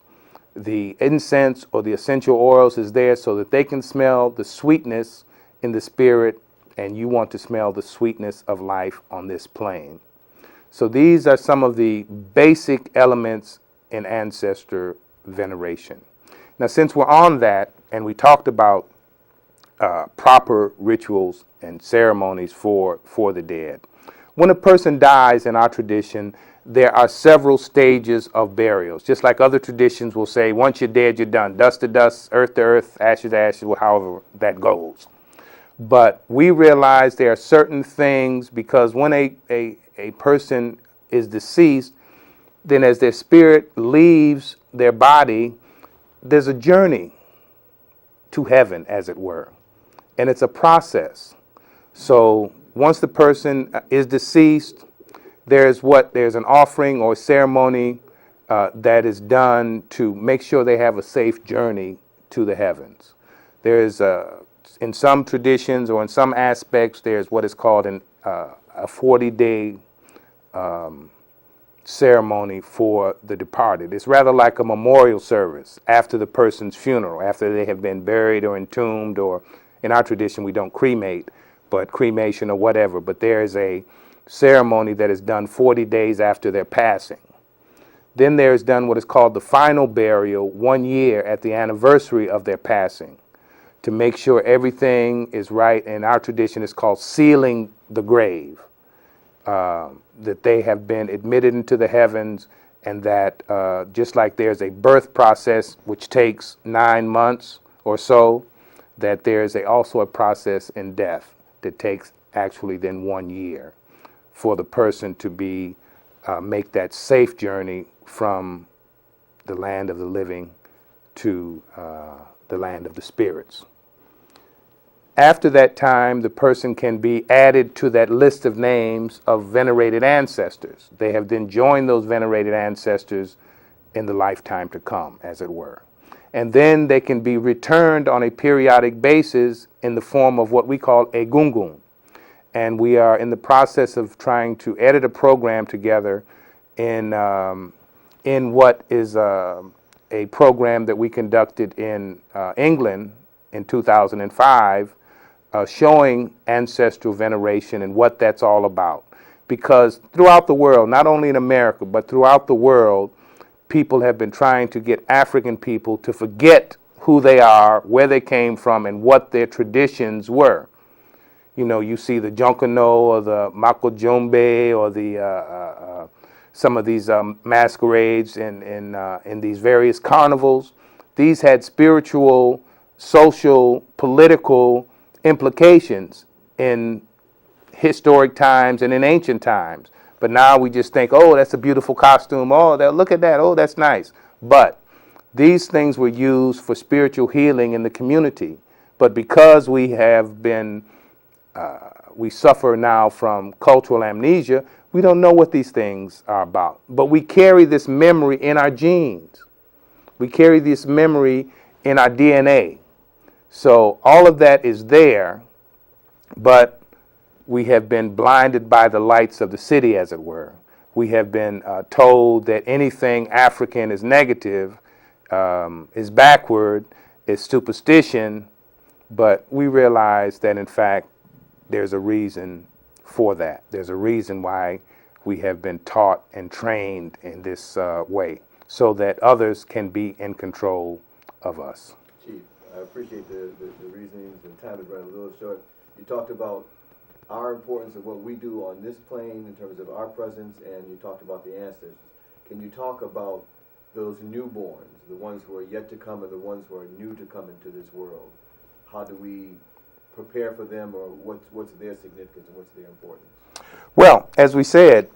The incense or the essential oils is there so that they can smell the sweetness in the spirit, and you want to smell the sweetness of life on this plane. So these are some of the basic elements in ancestor veneration. Now, since we're on that, and we talked about proper rituals and ceremonies for the dead. When a person dies in our tradition, there are several stages of burials. Just like other traditions will say, once you're dead, you're done. Dust to dust, earth to earth, ashes to ashes, however that goes. But we realize there are certain things, because when a person is deceased, then as their spirit leaves their body, there's a journey to heaven, as it were. And it's a process. So once the person is deceased, there's an offering or ceremony that is done to make sure they have a safe journey to the heavens. There's in some traditions or in some aspects, there's what is called a 40-day ceremony for the departed. It's rather like a memorial service after the person's funeral, after they have been buried or entombed, or in our tradition we don't cremate, but cremation or whatever. But there is a ceremony that is done 40 days after their passing. Then there is done what is called the final burial 1 year at the anniversary of their passing, to make sure everything is right. In our tradition, it's called sealing the grave, that they have been admitted into the heavens, and that just like there's a birth process which takes 9 months or so, that there's also a process in death that takes actually then 1 year for the person to make that safe journey from the land of the living to the land of the spirits. After that time, the person can be added to that list of names of venerated ancestors. They have then joined those venerated ancestors in the lifetime to come, as it were. And then they can be returned on a periodic basis in the form of what we call a gungun. And we are in the process of trying to edit a program together in what is a program that we conducted in England in 2005, showing ancestral veneration and what that's all about. Because throughout the world, not only in America, but throughout the world, people have been trying to get African people to forget who they are, where they came from, and what their traditions were. You know, you see the Jonkano or the Makojombe or the some of these masquerades in these various carnivals. These had spiritual, social, political implications in historic times and in ancient times. But now we just think, oh, that's a beautiful costume. Oh, look at that. Oh, that's nice. But these things were used for spiritual healing in the community. But because we have been, we suffer now from cultural amnesia, we don't know what these things are about. But we carry this memory in our genes. We carry this memory in our DNA. So all of that is there, but we have been blinded by the lights of the city, as it were. We have been told that anything African is negative, is backward, is superstition, but we realize that, in fact, there's a reason for that. There's a reason why we have been taught and trained in this way, so that others can be in control of us. Chief, I appreciate the reasonings, and time is running a little short. You talked about our importance of what we do on this plane in terms of our presence, and you talked about the ancestors. Can you talk about those newborns, the ones who are yet to come and the ones who are new to come into this world? How do we prepare for them, or what's their significance and what's their importance? Well, as we said,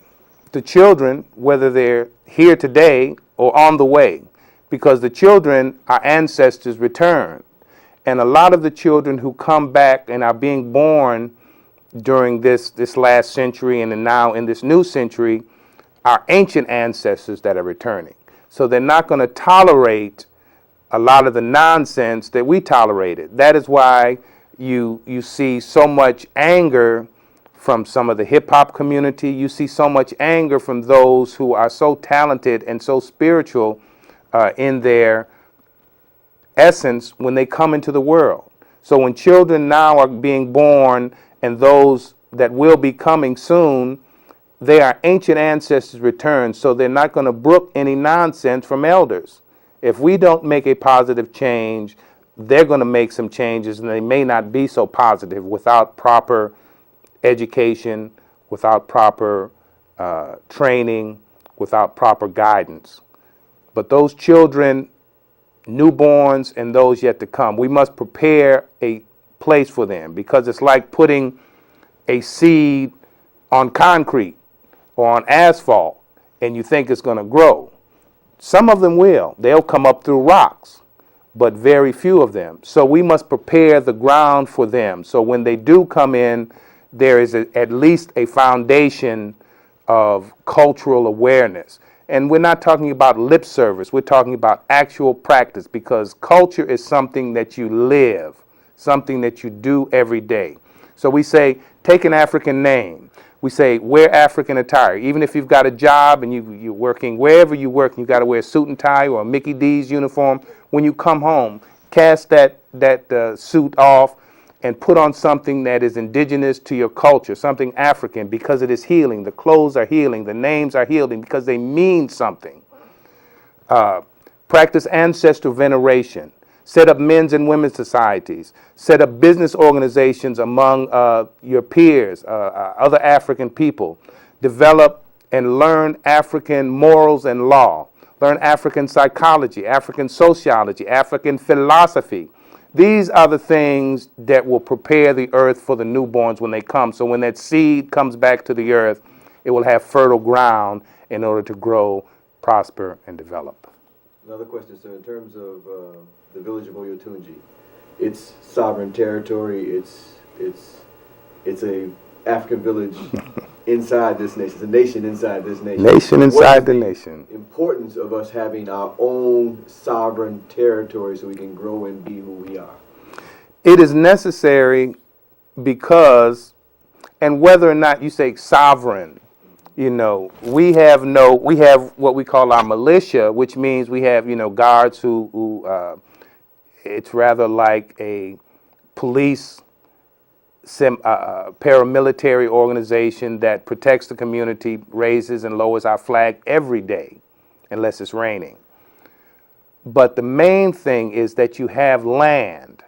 the children, whether they're here today or on the way, because the children, our ancestors, return. And a lot of the children who come back and are being born during this last century and now in this new century are ancient ancestors that are returning. So they're not going to tolerate a lot of the nonsense that we tolerated. That is why you see so much anger from some of the hip-hop community. You see so much anger from those who are so talented and so spiritual in their essence when they come into the world. So when children now are being born, and those that will be coming soon, they are ancient ancestors returned, so they're not going to brook any nonsense from elders. If we don't make a positive change, they're going to make some changes, and they may not be so positive without proper education, without proper training, without proper guidance. But those children, newborns and those yet to come, we must prepare a place for them, because it's like putting a seed on concrete or on asphalt and you think it's going to grow. Some of them will. They'll come up through rocks, but very few of them. So we must prepare the ground for them. So when they do come in, there is at least a foundation of cultural awareness. And we're not talking about lip service. We're talking about actual practice, because culture is something that you live, something that you do every day. So we say, take an African name. We say, wear African attire. Even if you've got a job and you're working, wherever you work, you've got to wear a suit and tie or a Mickey D's uniform. When you come home, cast that suit off and put on something that is indigenous to your culture, something African, because it is healing. The clothes are healing. The names are healing because they mean something. Practice ancestral veneration. Set up men's and women's societies. Set up business organizations among your peers, other African people. Develop and learn African morals and law. Learn African psychology, African sociology, African philosophy. These are the things that will prepare the earth for the newborns when they come. So when that seed comes back to the earth, it will have fertile ground in order to grow, prosper, and develop. Another question, sir. In terms of the village of Oyotunji, it's sovereign territory. It's a African village inside this nation. It's a nation inside this nation. Nation inside the nation. Importance of us having our own sovereign territory so we can grow and be who we are. It is necessary because, and whether or not you say sovereign, you know, we have what we call our militia, which means we have, guards who it's rather like a police paramilitary organization that protects the community, raises and lowers our flag every day, unless it's raining. But the main thing is that you have land.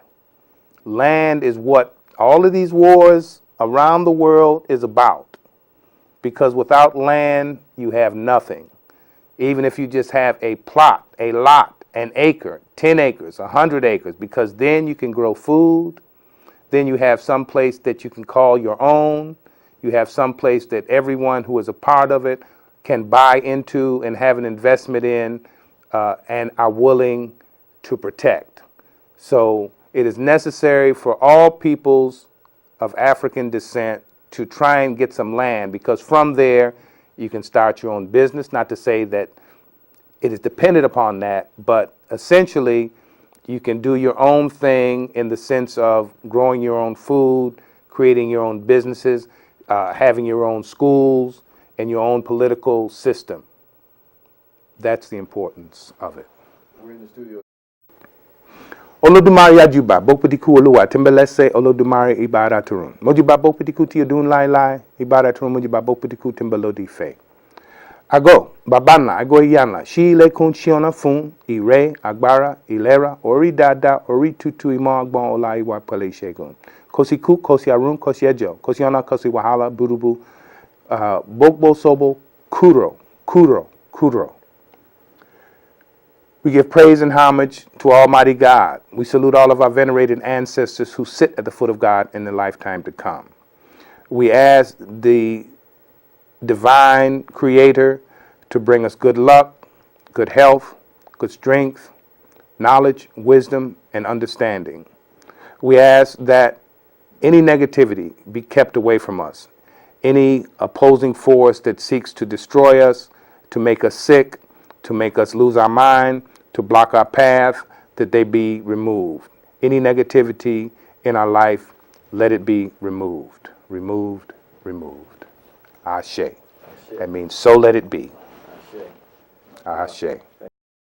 Land is what all of these wars around the world is about. because without land, you have nothing. Even if you just have a plot, a lot, an acre, 10 acres, 100 acres, because then you can grow food, then you have some place that you can call your own, you have some place that everyone who is a part of it can buy into and have an investment in and are willing to protect. So it is necessary for all peoples of African descent to try and get some land, because from there you can start your own business. Not to say that it is dependent upon that, but essentially you can do your own thing in the sense of growing your own food, creating your own businesses, having your own schools and your own political system. That's the importance of it. We're in the studio. Olodumare ajuba bokpetiku oluwa timbelese Olodumare ibaraturun. Mojiba bokpetiku ti odun lai lai ibaraturun mojiba bokpetiku timbelodi fe. Ago babana ago yana shi le kun chiona fun ire agbára ìlera ori dada ori tutu imo agbon ola iwa pele isegun. Kosi ku kosi arun kosi ejo kosi ona kosi wahala burubu bokbo sobo kuro. We give praise and homage to Almighty God. We salute all of our venerated ancestors who sit at the foot of God in the lifetime to come. We ask the divine creator to bring us good luck, good health, good strength, knowledge, wisdom, and understanding. We ask that any negativity be kept away from us. Any opposing force that seeks to destroy us, to make us sick, to make us lose our mind, to block our path, that they be removed. Any negativity in our life, let it be removed. Removed. Ashe. That means so let it be. Ashe. Ashe.